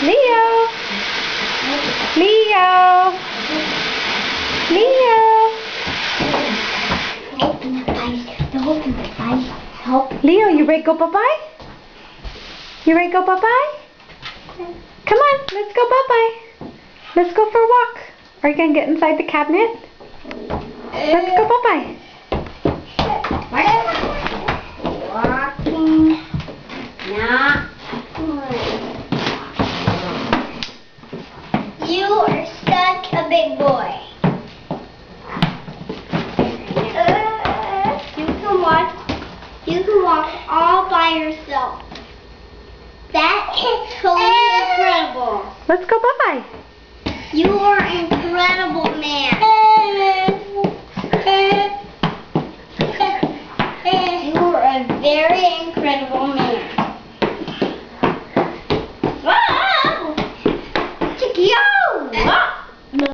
Leo! Leo! Leo! Leo, you ready to go bye-bye? You ready to go bye-bye? Come on, let's go bye-bye. Let's go for a walk. Are you going to get inside the cabinet? Let's go bye-bye. Walking. Not. You are such a big boy. You can walk all by yourself. That is totally incredible. Let's go bye-bye. You are an incredible man.